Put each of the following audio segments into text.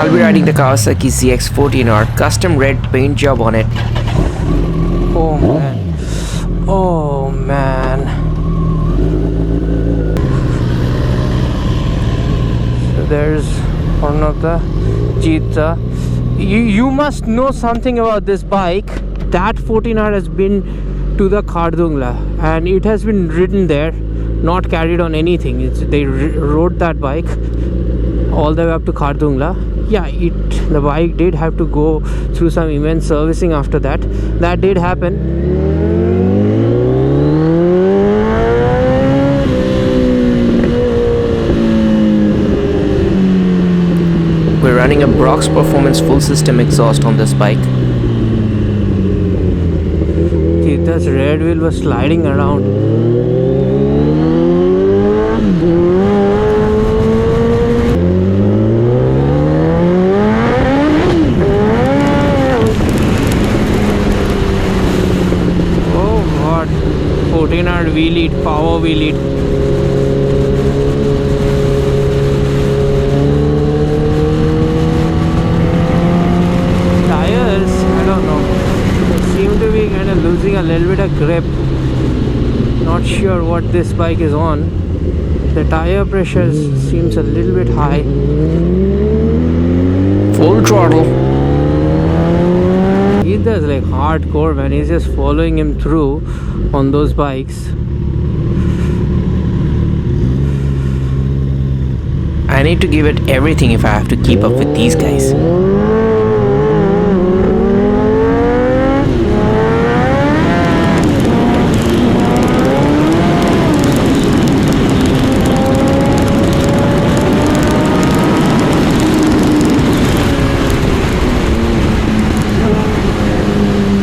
I'll be riding the Kawasaki ZX14R, custom red paint job on it. Oh man. Oh man. So there's one of the Jeeta. You must know something about this bike. That 14R has been to the Khardungla and it has been ridden there, not carried on anything. They rode that bike all the way up to Khardungla. Yeah, the bike did have to go through some immense servicing after that. That did happen. We're running a Brock's Performance full system exhaust on this bike. This red wheel was sliding around. Oh god, 14R V-lead, power V-lead. Tires, I don't know, seem to be kind of losing a little bit of grip. Not sure what this bike is on. The tire pressure seems a little bit high. Full throttle. He does like hardcore, man. He's just following him through on those bikes. I need to give it everything if I have to keep up with these guys.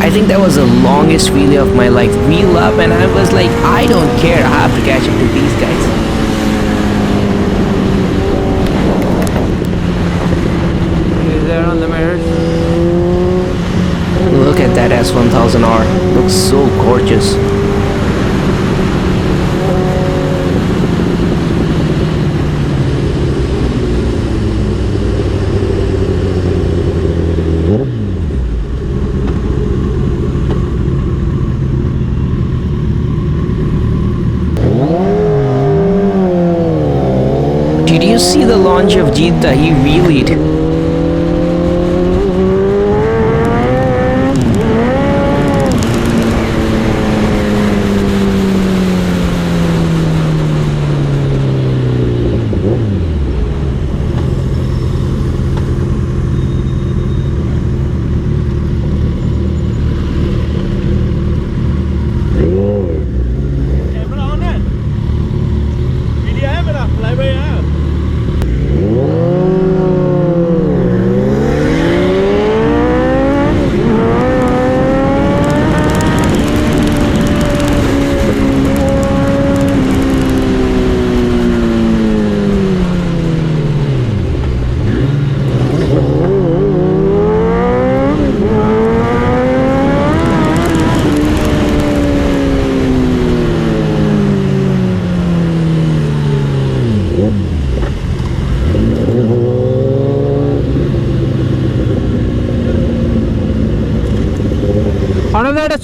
I think that was the longest wheelie of my life. Wheel up and I was like, I don't care, I have to catch up to these guys. Is there on the mirrors? Look at that S1000R. Looks so gorgeous. Did you see the launch of Jeeta? He wheelied.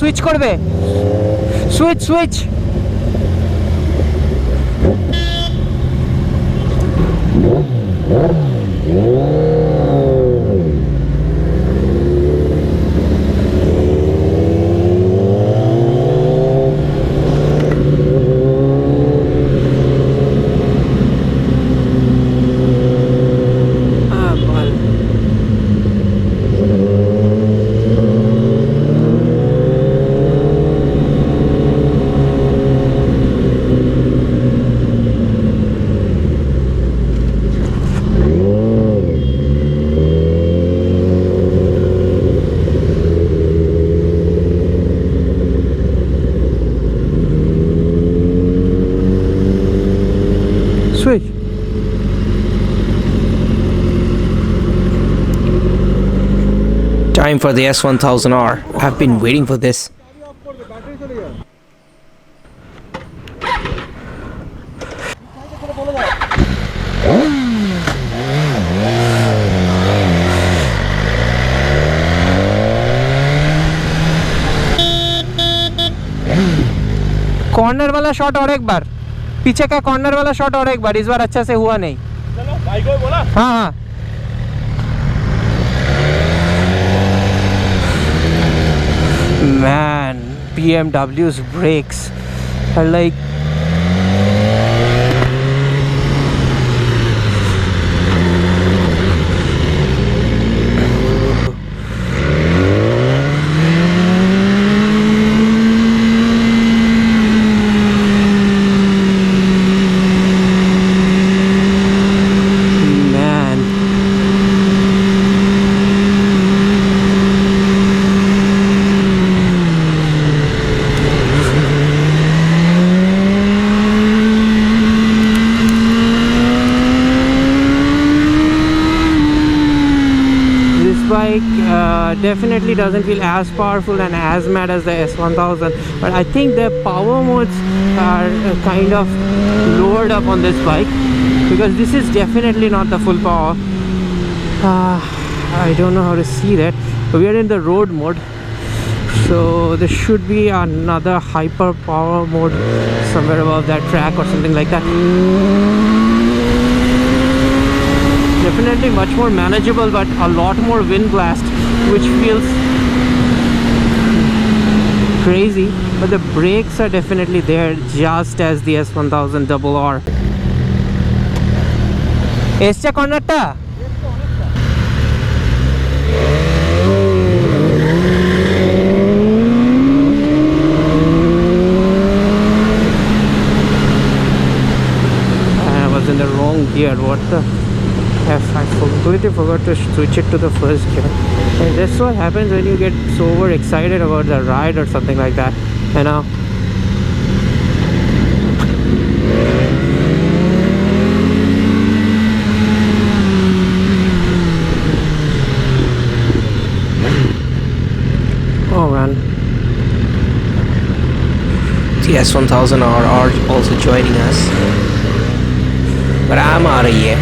Switch করবে, switch switch. Switch. Time for the S1000R. I've been waiting for this. Corner वाला shot और एक बार, पीछे का corner वाला shot और एक बार, इस बार अच्छा से हुआ नहीं। चलो भाई को बोला। हाँ हाँ man, BMW's brakes are like definitely doesn't feel as powerful and as mad as the S1000, but I think the power modes are kind of lowered up on this bike, because this is definitely not the full power. I don't know how to see that. We are in the road mode, so there should be another hyper power mode somewhere above that track or something like that. Definitely much more manageable, but a lot more wind blast, which feels crazy. But the brakes are definitely there, just as the S1000R. Este corner ta? I was in the wrong gear. What the F? I completely forgot to switch it to the first gear. And that's what happens when you get so overexcited about the ride or something like that, you know. Oh man. The S1000R are also joining us, but I'm out of here.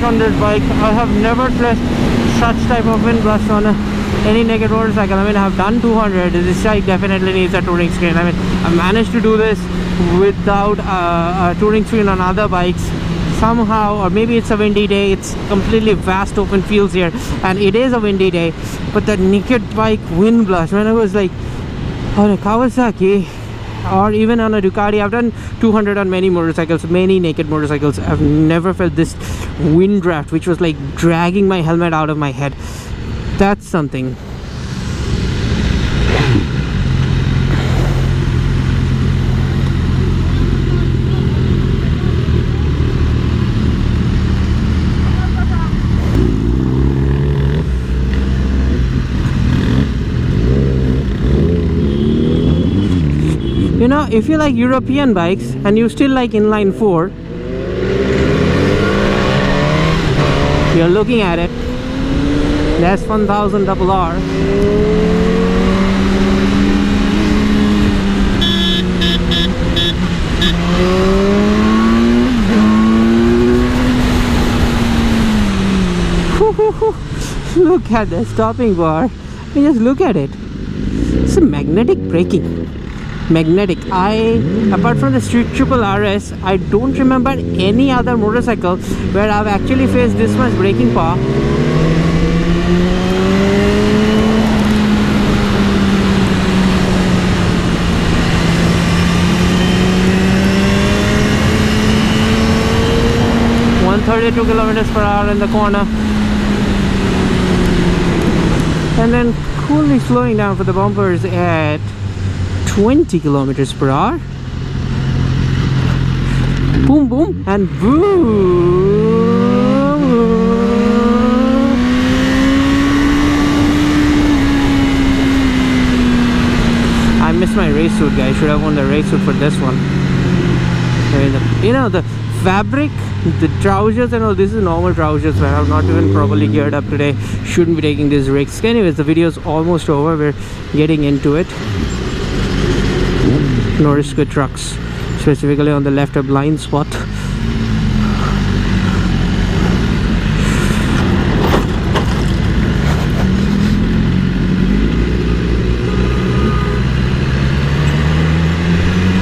On this bike, I have never pressed such type of wind blast on any naked motorcycle. I mean, I have done 200. This bike definitely needs a touring screen. I mean, I managed to do this without a touring screen on other bikes somehow, or maybe it's a windy day. It's completely vast open fields here, and it is a windy day. But the naked bike wind blast, when I was like on a Kawasaki or even on a Ducati, I've done 200 on many motorcycles, many naked motorcycles. I've never felt this wind draft, which was like dragging my helmet out of my head. That's something. You know, if you like European bikes and you still like inline 4, you're looking at it, the S1000R. Look at the stopping bar. You just look at it. It's a magnetic braking. Magnetic. Apart from the Street Triple RS, I don't remember any other motorcycle where I've actually faced this much braking power. .32 kilometers per hour in the corner, and then coolly slowing down for the bumpers at 20 kilometers per hour. Boom boom and boom. I missed my race suit, guys. Should have worn the race suit for this one. You know, the fabric, the trousers and all, this is normal trousers, but I'm not even properly geared up today. Shouldn't be taking these risks. Anyways, the video is almost over. We're getting into it. no risk with trucks, specifically on the left a blind spot.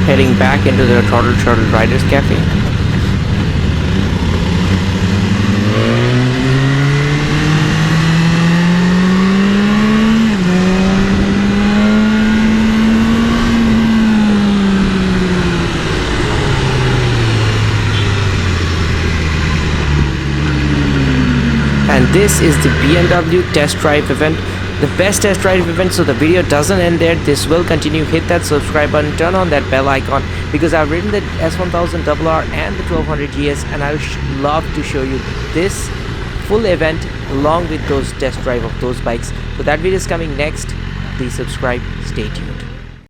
Heading back into the Throttle Riders Cafe. And this is the BMW test drive event, the best test drive event. So the video doesn't end there, this will continue. Hit that subscribe button, turn on that bell icon, because I've ridden the S1000R and the 1200 GS, and I would love to show you this full event along with those test drive of those bikes. So that video is coming next. Please subscribe, stay tuned.